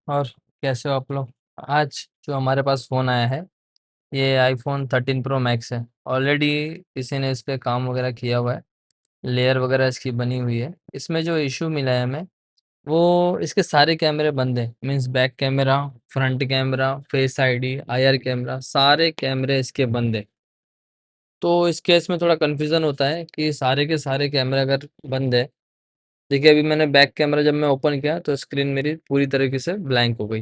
और कैसे हो आप लोग? आज जो हमारे पास फ़ोन आया है, ये आईफ़ोन 13 प्रो मैक्स है। ऑलरेडी किसी ने इस पे काम वगैरह किया हुआ है, लेयर वगैरह इसकी बनी हुई है। इसमें जो इश्यू मिला है हमें, वो इसके सारे कैमरे बंद हैं। Means back camera, front camera, face ID, IR camera, सारे कैमरे इसके बंद हैं। तो इस केस में थोड़ा कन्फ्यूज़न होता है कि सारे के सारे कैमरे अगर बंद है, देखिए अभी मैंने बैक कैमरा जब मैं ओपन किया तो स्क्रीन मेरी पूरी तरीके से ब्लैंक हो गई।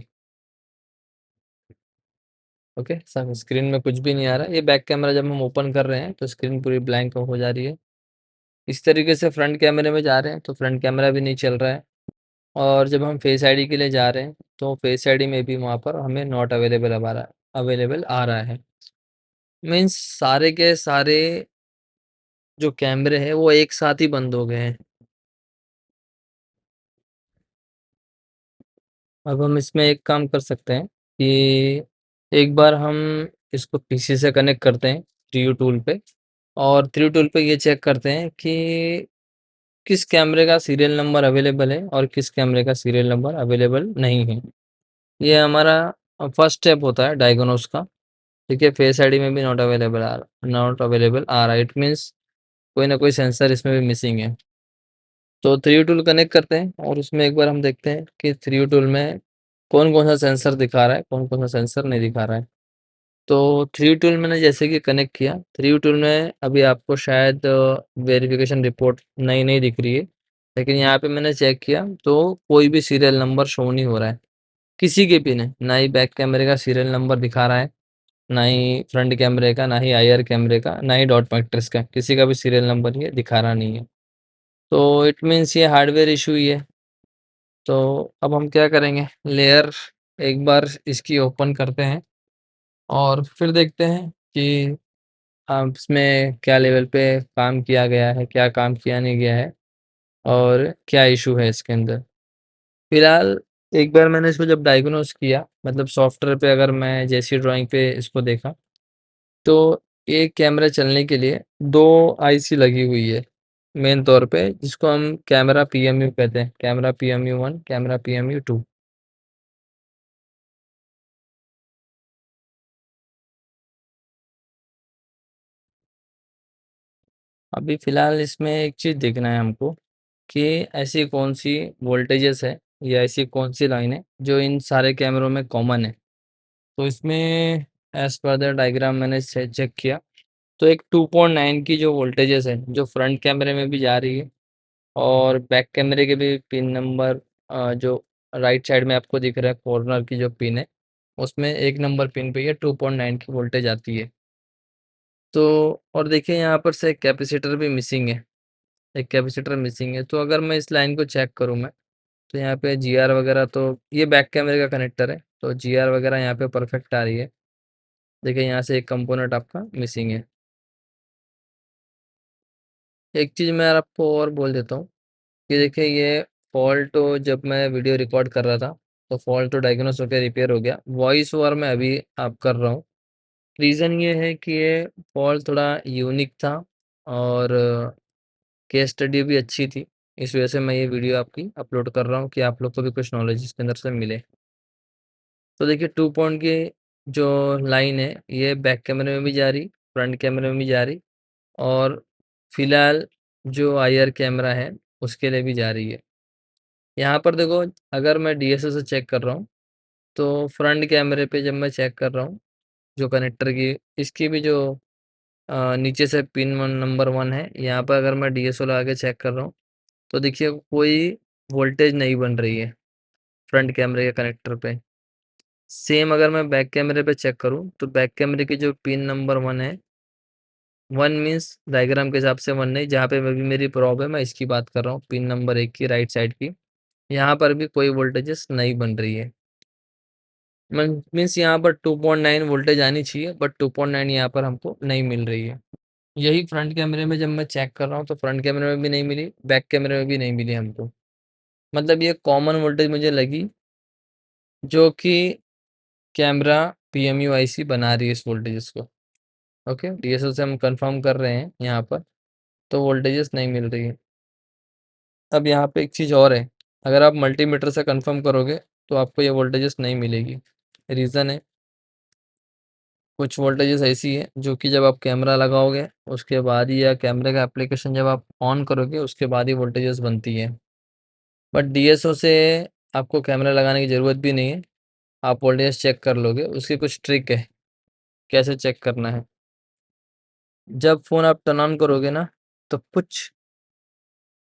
ओके, सब स्क्रीन में कुछ भी नहीं आ रहा है। ये बैक कैमरा जब हम ओपन कर रहे हैं तो स्क्रीन पूरी ब्लैंक हो जा रही है। इस तरीके से फ्रंट कैमरे में जा रहे हैं तो फ्रंट कैमरा भी नहीं चल रहा है। और जब हम फेस आईडी के लिए जा रहे हैं तो फेस आईडी में भी वहाँ पर हमें नॉट अवेलेबल आ रहा है। मीन्स सारे के सारे जो कैमरे हैं वो एक साथ ही बंद हो गए हैं। अब हम इसमें एक काम कर सकते हैं कि एक बार हम इसको पीसी से कनेक्ट करते हैं 3U टूल पे, और 3U टूल पे ये चेक करते हैं कि किस कैमरे का सीरियल नंबर अवेलेबल है और किस कैमरे का सीरियल नंबर अवेलेबल नहीं है। ये हमारा फर्स्ट स्टेप होता है डायग्नोस का। देखिए फेस आईडी में भी नॉट अवेलेबल आ रहा है। इट मीन्स कोई ना कोई सेंसर इसमें भी मिसिंग है। तो 3U टूल कनेक्ट करते हैं और उसमें एक बार हम देखते हैं कि 3U टूल में कौन-कौन सा सेंसर दिखा रहा है, कौन-कौन सा सेंसर नहीं दिखा रहा है। तो 3U टूल मैंने जैसे कि कनेक्ट किया, 3U टूल में अभी आपको शायद वेरिफ़िकेशन रिपोर्ट नई-नई दिख रही है। लेकिन यहाँ पे मैंने चेक किया तो कोई भी सीरियल नंबर शो नहीं हो रहा है, किसी के भी नहीं। ना ही बैक कैमरे का सीरियल नंबर दिखा रहा है, ना ही फ्रंट कैमरे का, ना ही आईआर कैमरे का, ना ही डॉट मैट्रिक्स का, किसी का भी सीरियल नंबर ये दिखा रहा नहीं है। तो इट मीन्स ये हार्डवेयर इश्यू ही है। तो अब हम क्या करेंगे, लेयर एक बार इसकी ओपन करते हैं और फिर देखते हैं कि इसमें क्या लेवल पे काम किया गया है, क्या काम किया नहीं गया है और क्या इश्यू है इसके अंदर। फिलहाल एक बार मैंने इसको जब डायग्नोस किया, मतलब सॉफ्टवेयर पे अगर मैं जैसी ड्राइंग पे इसको देखा, तो एक कैमरा चलने के लिए 2 आईसी लगी हुई है मेन तौर पे, जिसको हम कैमरा पीएमयू कहते हैं, कैमरा पीएमयू 1, कैमरा पीएमयू 2। अभी फ़िलहाल इसमें एक चीज़ देखना है हमको कि ऐसी कौन-सी वोल्टेजेस है या ऐसी कौन-सी लाइन है जो इन सारे कैमरों में कॉमन है। तो इसमें एज़ पर द डायग्राम मैंने से चेक किया, तो एक 2.9 की जो वोल्टेजेस है, जो फ्रंट कैमरे में भी जा रही है और बैक कैमरे के भी पिन नंबर जो राइट साइड में आपको दिख रहा है कॉर्नर की जो पिन है, उसमें 1 नंबर पिन पे ये 2.9 की वोल्टेज आती है। तो और देखिए यहाँ पर से एक कैपेसिटर भी मिसिंग है, एक कैपेसिटर मिसिंग है। तो अगर मैं इस लाइन को चेक करूँ मैं, तो यहाँ पे जीआर वगैरह, तो ये बैक कैमरे का कनेक्टर है, तो जीआर वगैरह यहाँ पे परफेक्ट आ रही है। देखिए यहाँ से एक कंपोनेंट आपका मिसिंग है। एक चीज़ मैं आपको और बोल देता हूँ कि देखिए ये फ़ॉल्ट जब मैं वीडियो रिकॉर्ड कर रहा था, तो फ़ॉल्ट तो डायग्नोस होके रिपेयर हो गया। वॉइस ओवर मैं अभी आप कर रहा हूँ। रीज़न ये है कि ये फ़ॉल्ट थोड़ा यूनिक था और केस स्टडी भी अच्छी थी। इस वजह से मैं ये वीडियो आपकी अपलोड कर रहा हूँ कि आप लोग को भी कुछ नॉलेज इसके अंदर से मिले। तो देखिए 2 पॉइंट की जो लाइन है, ये बैक कैमरे में भी जा रही, फ्रंट कैमरे में भी जा रही और फिलहाल जो आईआर कैमरा है, उसके लिए भी जा रही है। यहाँ पर देखो, अगर मैं डीएसएल से चेक कर रहा हूँ, तो फ्रंट कैमरे पे जब मैं चेक कर रहा हूँ, जो कनेक्टर की इसकी भी जो नीचे से पिन 1 नंबर 1 है, यहाँ पर अगर मैं डीएसओ लगा के चेक कर रहा हूँ, तो देखिए कोई वोल्टेज नहीं बन रही है फ्रंट कैमरे के कनेक्टर पे। सेम अगर मैं बैक कैमरे पे चेक करूँ, तो बैक कैमरे की जो पिन नंबर 1 है, 1 मीन्स डायग्राम के हिसाब से 1 नहीं, जहाँ पे अभी मेरी प्रॉब्लम है मैं इसकी बात कर रहा हूँ, पिन नंबर 1 की राइट साइड की। यहाँ पर भी कोई वोल्टेजेस नहीं बन रही है। मीन्स यहाँ पर 2.9 वोल्टेज आनी चाहिए, बट 2.9 यहाँ पर हमको नहीं मिल रही है। यही फ्रंट कैमरे में जब मैं चेक कर रहा हूँ, तो फ्रंट कैमरे में भी नहीं मिली, बैक कैमरे में भी नहीं मिली हमको। मतलब ये कॉमन वोल्टेज मुझे लगी, जो कि कैमरा पीएमयू आईसी बना रही है इस वोल्टेजेस को। ओके, डीएसएल से हम कंफर्म कर रहे हैं यहाँ पर, तो वोल्टेजेस नहीं मिल रही है। अब यहाँ पे एक चीज़ और है, अगर आप मल्टीमीटर से कंफर्म करोगे, तो आपको ये वोल्टेजेस नहीं मिलेगी। रीज़न है, कुछ वोल्टेजेस ऐसी है जो कि जब आप कैमरा लगाओगे उसके बाद ही, या कैमरे का एप्लीकेशन जब आप ऑन करोगे उसके बाद ही वोल्टेजेस बनती है। बट डीएसओ से आपको कैमरा लगाने की ज़रूरत भी नहीं है, आप वोल्टेज चेक कर लोगे। उसकी कुछ ट्रिक है, कैसे चेक करना है। जब फ़ोन आप टर्न ऑन करोगे ना, तो कुछ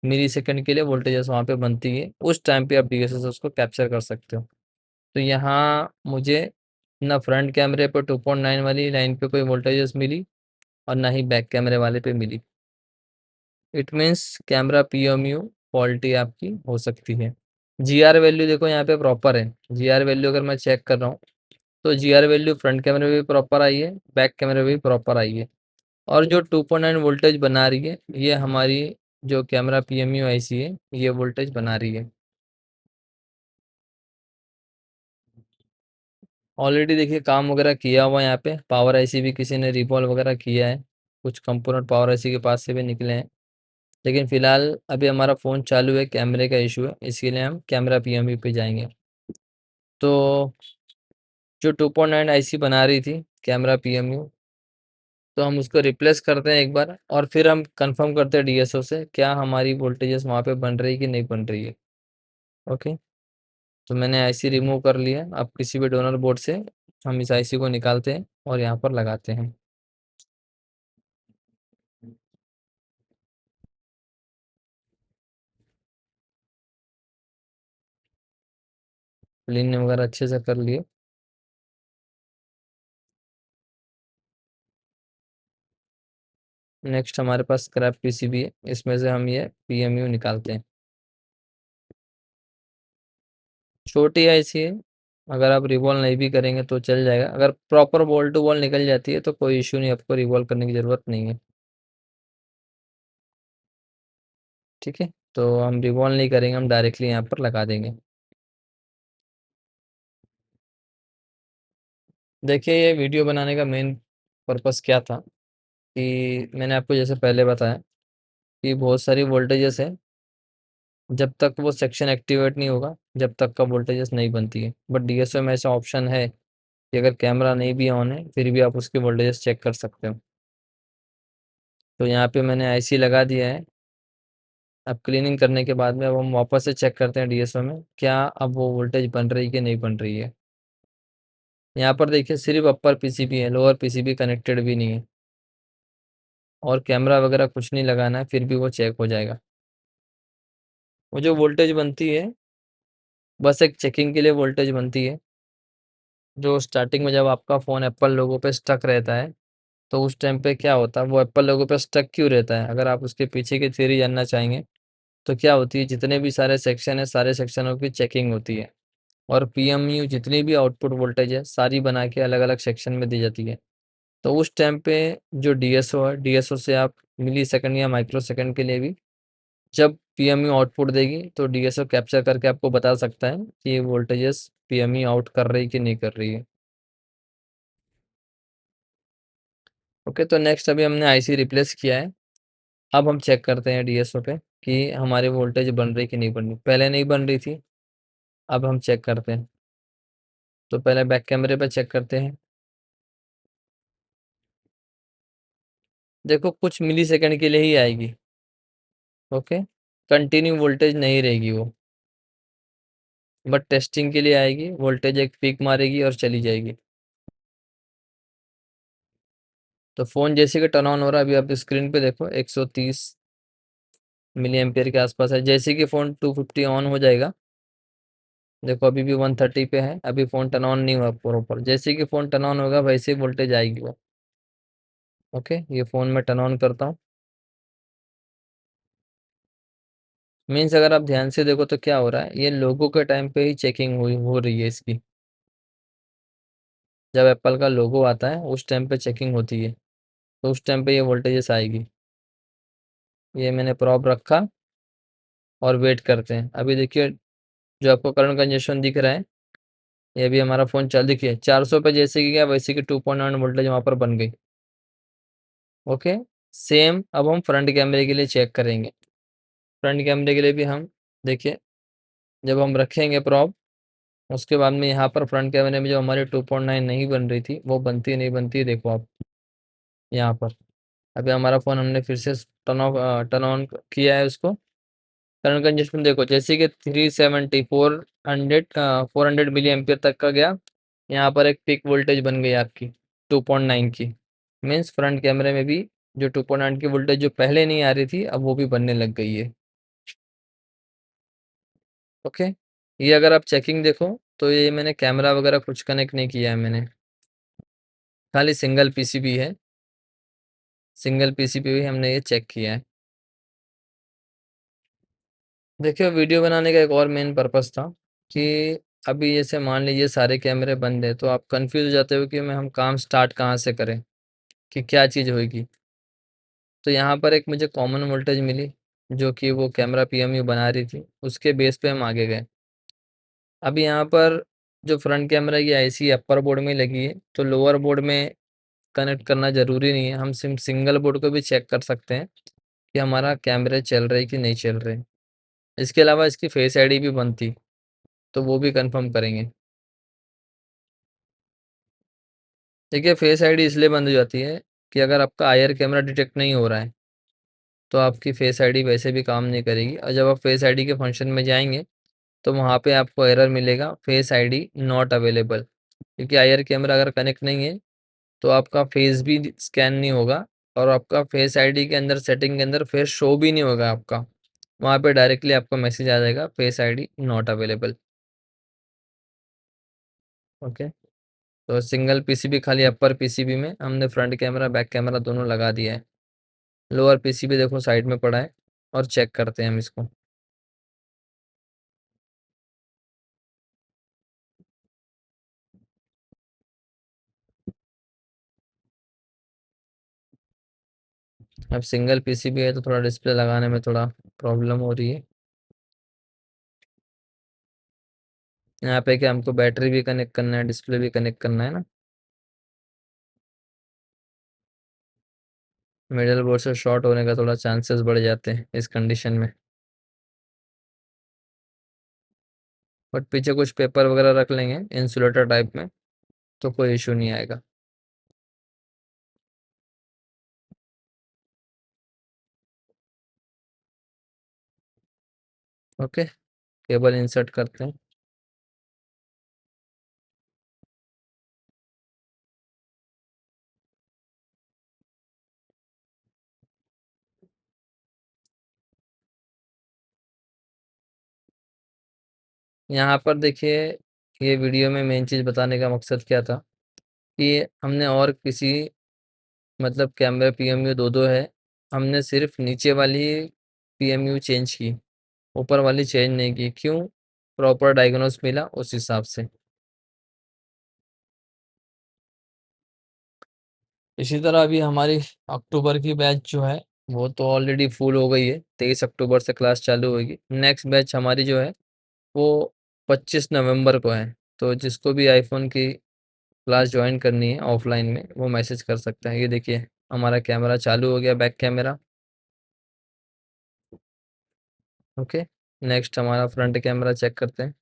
मिली सेकंड के लिए वोल्टेजेस वहाँ पे बनती है, उस टाइम पे आप डीएसओ से उसको कैप्चर कर सकते हो। तो यहाँ मुझे ना फ्रंट कैमरे पे 2.9 वाली लाइन पे कोई वोल्टेजेस मिली और ना ही बैक कैमरे वाले पे मिली। It means camera PMU faulty आपकी हो सकती है। जीआर वैल्यू देखो यहाँ पे प्रॉपर है। जीआर वैल्यू अगर मैं चेक कर रहा हूँ तो जीआर वैल्यू फ्रंट कैमरे में भी प्रॉपर आई है, बैक कैमरे में भी प्रॉपर आई है। और जो 2.9 वोल्टेज बना रही है ये हमारी जो कैमरा पीएमयू आईसी है, ये वोल्टेज बना रही है। ऑलरेडी देखिए काम वगैरह किया हुआ है, यहाँ पे पावर आईसी भी किसी ने रिवॉल्व वगैरह किया है, कुछ कंपोनेंट पावर आईसी के पास से भी निकले हैं। लेकिन फिलहाल अभी हमारा फ़ोन चालू है, कैमरे का इशू है, इसीलिए हम कैमरा पीएमयू पे जाएंगे। तो जो 2.9 आईसी बना रही थी कैमरा पीएमयू, तो हम उसको रिप्लेस करते हैं एक बार और फिर हम कंफर्म करते हैं डीएसओ से क्या हमारी वोल्टेजेस वहाँ पे बन रही है कि नहीं बन रही है। ओके, तो मैंने आईसी रिमूव कर लिया। अब किसी भी डोनर बोर्ड से हम इस आईसी को निकालते हैं और यहाँ पर लगाते हैं। क्लीन वगैरह अच्छे से कर लिए। नेक्स्ट हमारे पास स्क्रैप पीसीबी है, इसमें से हम ये पीएमयू निकालते हैं। छोटी आईसी है, अगर आप रिवॉल्व नहीं भी करेंगे तो चल जाएगा। अगर प्रॉपर वॉल टू वॉल निकल जाती है तो कोई इश्यू नहीं, आपको रिवॉल्व करने की ज़रूरत नहीं है। ठीक है, तो हम रिवॉल्व नहीं करेंगे, हम डायरेक्टली यहाँ पर लगा देंगे। देखिए ये वीडियो बनाने का मेन पर्पस क्या था कि मैंने आपको जैसे पहले बताया कि बहुत सारी वोल्टेजेस है, जब तक वो सेक्शन एक्टिवेट नहीं होगा जब तक का वोल्टेजेस नहीं बनती है। बट डीएसओ में ऐसा ऑप्शन है कि अगर कैमरा नहीं भी ऑन है फिर भी आप उसके वोल्टेजेस चेक कर सकते हो। तो यहाँ पे मैंने आईसी लगा दिया है। अब क्लीनिंग करने के बाद में अब हम वापस से चेक करते हैं डीएसओ में क्या अब वो वोल्टेज बन रही है कि नहीं बन रही है। यहाँ पर देखिए सिर्फ अपर पीसीबी है, लोअर पीसीबी कनेक्टेड भी नहीं है और कैमरा वगैरह कुछ नहीं लगाना है, फिर भी वो चेक हो जाएगा। वो जो वोल्टेज बनती है बस एक चेकिंग के लिए वोल्टेज बनती है। जो स्टार्टिंग में जब आपका फ़ोन एप्पल लोगो पे स्टक रहता है तो उस टाइम पे क्या होता है, वो एप्पल लोगो पे स्टक क्यों रहता है, अगर आप उसके पीछे की थ्योरी जानना चाहेंगे तो क्या होती है, जितने भी सारे सेक्शन है सारे सेक्शनों की चेकिंग होती है और पीएमयू जितनी भी आउटपुट वोल्टेज है सारी बना के अलग अलग सेक्शन में दी जाती है। तो उस टाइम पे जो डीएसओ है, डीएसओ से आप मिली सेकंड या माइक्रो सेकंड के लिए भी जब पीएमयू आउटपुट देगी तो डीएसओ कैप्चर करके आपको बता सकता है कि ये वोल्टेजेस पीएमयू आउट कर रही कि नहीं कर रही है। ओके, तो नेक्स्ट अभी हमने आईसी रिप्लेस किया है। अब हम चेक करते हैं डीएसओ पे कि हमारी वोल्टेज बन रही कि नहीं बन रही। पहले नहीं बन रही थी, अब हम चेक करते हैं। तो पहले बैक कैमरे पे चेक करते हैं। देखो कुछ मिली सेकंड के लिए ही आएगी। ओके, कंटिन्यू वोल्टेज नहीं रहेगी वो, बट टेस्टिंग के लिए आएगी। वोल्टेज एक पीक मारेगी और चली जाएगी। तो फ़ोन जैसे कि टर्न ऑन हो रहा है, अभी आप स्क्रीन पे देखो 130 मिली एम्पियर के आसपास है। जैसे कि फ़ोन 250 ऑन हो जाएगा, देखो अभी भी 130 पे है, अभी फ़ोन टर्न ऑन नहीं हुआ प्रॉपर। जैसे कि फ़ोन टर्न ऑन होगा वैसे ही वोल्टेज आएगी वो। ओके, ये फ़ोन मैं टर्न ऑन करता हूँ। मीन्स अगर आप ध्यान से देखो तो क्या हो रहा है, ये लोगो के टाइम पे ही चेकिंग हुई हो रही है इसकी। जब एप्पल का लोगो आता है उस टाइम पे चेकिंग होती है, तो उस टाइम पे ये वोल्टेजेस आएगी। ये मैंने प्रॉप रखा और वेट करते हैं। अभी देखिए जो आपको करंट कंजेशन दिख रहा है, ये भी हमारा फ़ोन चल देखिए 400 पे जैसे कि गया वैसे कि 2.9 वोल्टेज वहाँ पर बन गई। ओके, सेम अब हम फ्रंट कैमरे के लिए चेक करेंगे। फ्रंट कैमरे के लिए भी हम देखिए जब हम रखेंगे प्रॉप उसके बाद में यहाँ पर फ्रंट कैमरे में जो हमारी 2.9 नहीं बन रही थी वो बनती नहीं बनती, देखो आप यहाँ पर। अभी हमारा फ़ोन हमने फिर से टर्न ऑन किया है उसको। करंट कंजप्शन देखो जैसे कि 370 400 मिली एम्पियर तक का गया। यहाँ पर एक पीक वोल्टेज बन गई आपकी 2.9 की। मीन्स फ्रंट कैमरे में भी जो 2.9 की वोल्टेज जो पहले नहीं आ रही थी अब वो भी बनने लग गई है। ओके, ये अगर आप चेकिंग देखो तो ये मैंने कैमरा वगैरह कुछ कनेक्ट नहीं किया है मैंने, खाली सिंगल पीसीबी है। सिंगल पीसीबी भी हमने ये चेक किया है। देखिए वीडियो बनाने का एक और मेन पर्पस था कि अभी जैसे मान लीजिए सारे कैमरे बंद है तो आप कंफ्यूज हो जाते हो कि मैं हम काम स्टार्ट कहाँ से करें, कि क्या चीज़ होगी। तो यहाँ पर एक मुझे कॉमन वोल्टेज मिली जो कि वो कैमरा पीएमयू बना रही थी, उसके बेस पे हम आगे गए। अभी यहाँ पर जो फ्रंट कैमरा की आईसी अपर बोर्ड में लगी है तो लोअर बोर्ड में कनेक्ट करना ज़रूरी नहीं है, हम सिंगल बोर्ड को भी चेक कर सकते हैं कि हमारा कैमरे चल रहे कि नहीं चल रहे। इसके अलावा इसकी फेस आईडी भी बनती, तो वो भी कंफर्म करेंगे। देखिए फेस आईडी इसलिए बंद हो जाती है कि अगर आपका आईआर कैमरा डिटेक्ट नहीं हो रहा है तो आपकी फेस आईडी वैसे भी काम नहीं करेगी, और जब आप फेस आईडी के फंक्शन में जाएंगे तो वहाँ पे आपको एरर मिलेगा फेस आईडी नॉट अवेलेबल, क्योंकि आईआर कैमरा अगर कनेक्ट नहीं है तो आपका फेस भी स्कैन नहीं होगा और आपका फेस आईडी के अंदर सेटिंग के अंदर फेस शो भी नहीं होगा आपका। वहाँ पे डायरेक्टली आपको मैसेज आ जाएगा face ID not available. Okay, तो सिंगल पीसीबी खाली अपर पीसीबी में हमने फ्रंट कैमरा बैक कैमरा दोनों लगा दिया है। लोअर पीसीबी देखो साइड में पड़ा है और चेक करते हैं हम इसको। अब सिंगल पीसीबी है तो थोड़ा डिस्प्ले लगाने में थोड़ा प्रॉब्लम हो रही है। यहाँ पे क्या हमको बैटरी भी कनेक्ट करना है, डिस्प्ले भी कनेक्ट करना है ना। मिडल बोर्ड से शॉर्ट होने का थोड़ा चांसेस बढ़ जाते हैं इस कंडीशन में। बट पीछे कुछ पेपर वगैरह रख लेंगे इंसुलेटर टाइप में तो कोई इशू नहीं आएगा। ओके, केबल इंसर्ट करते हैं। यहाँ पर देखिए ये वीडियो में मेन चीज़ बताने का मकसद क्या था कि हमने और किसी मतलब कैमरा पीएमयू दो दो है, हमने सिर्फ नीचे वाली पीएमयू चेंज की, ऊपर वाली चेंज नहीं की। क्यों? प्रॉपर डायग्नोस मिला उस हिसाब से। इसी तरह अभी हमारी अक्टूबर की बैच जो है वो तो ऑलरेडी फुल हो गई है, 23 अक्टूबर से क्लास चालू होगी। नेक्स्ट बैच हमारी जो है वो 25 नवंबर को है। तो जिसको भी आईफोन की क्लास ज्वाइन करनी है ऑफलाइन में वो मैसेज कर सकते हैं। ये देखिए हमारा कैमरा चालू हो गया, बैक कैमरा। ओके, नेक्स्ट हमारा फ्रंट कैमरा चेक करते हैं।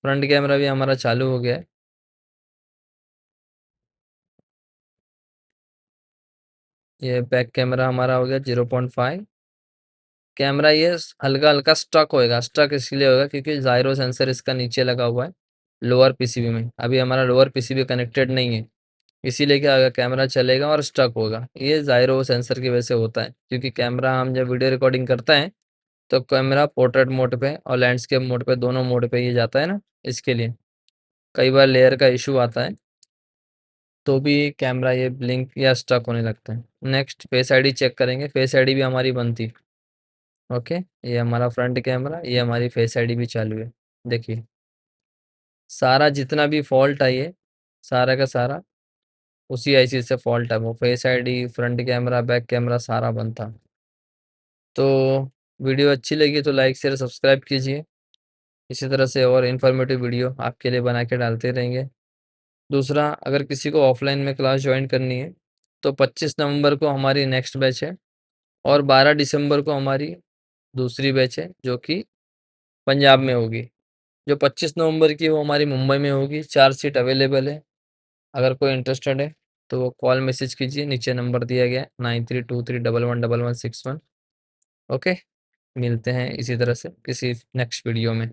फ्रंट कैमरा भी हमारा चालू हो गया है। ये बैक कैमरा हमारा हो गया 0.5। कैमरा ये हल्का हल्का स्टक होएगा, स्टक इसलिए होगा क्योंकि जायरो सेंसर इसका नीचे लगा हुआ है लोअर पीसीबी में। अभी हमारा लोअर पीसीबी कनेक्टेड नहीं है, इसीलिए क्या होगा कैमरा चलेगा और स्टक होगा। ये जायरो सेंसर की वजह से होता है, क्योंकि कैमरा हम जब वीडियो रिकॉर्डिंग करता है तो कैमरा पोर्ट्रेट मोड पे और लैंडस्केप मोड पे दोनों मोड पे ये जाता है ना, इसके लिए कई बार लेयर का इशू आता है तो भी कैमरा ये ब्लिंक या स्टक होने लगता है। नेक्स्ट फेस आईडी चेक करेंगे, फेस आईडी भी हमारी बनती। ओके, ये हमारा फ्रंट कैमरा, ये हमारी फेस आईडी भी चालू है। देखिए सारा जितना भी फॉल्ट है ये सारा का सारा उसी आईसी से फॉल्ट है। वो face ID front camera back camera सारा बनता। तो वीडियो अच्छी लगी तो लाइक शेयर सब्सक्राइब कीजिए। इसी तरह से और इन्फॉर्मेटिव वीडियो आपके लिए बना के डालते रहेंगे। दूसरा, अगर किसी को ऑफलाइन में क्लास ज्वाइन करनी है तो 25 नवंबर को हमारी नेक्स्ट बैच है और 12 दिसंबर को हमारी दूसरी बैच है जो कि पंजाब में होगी। जो 25 नवंबर की वो हमारी मुंबई में होगी, 4 सीट अवेलेबल है। अगर कोई इंटरेस्टेड है तो वो कॉल मैसेज कीजिए, नीचे नंबर दिया गया है 9323111161। ओके, मिलते हैं इसी तरह से किसी नेक्स्ट वीडियो में।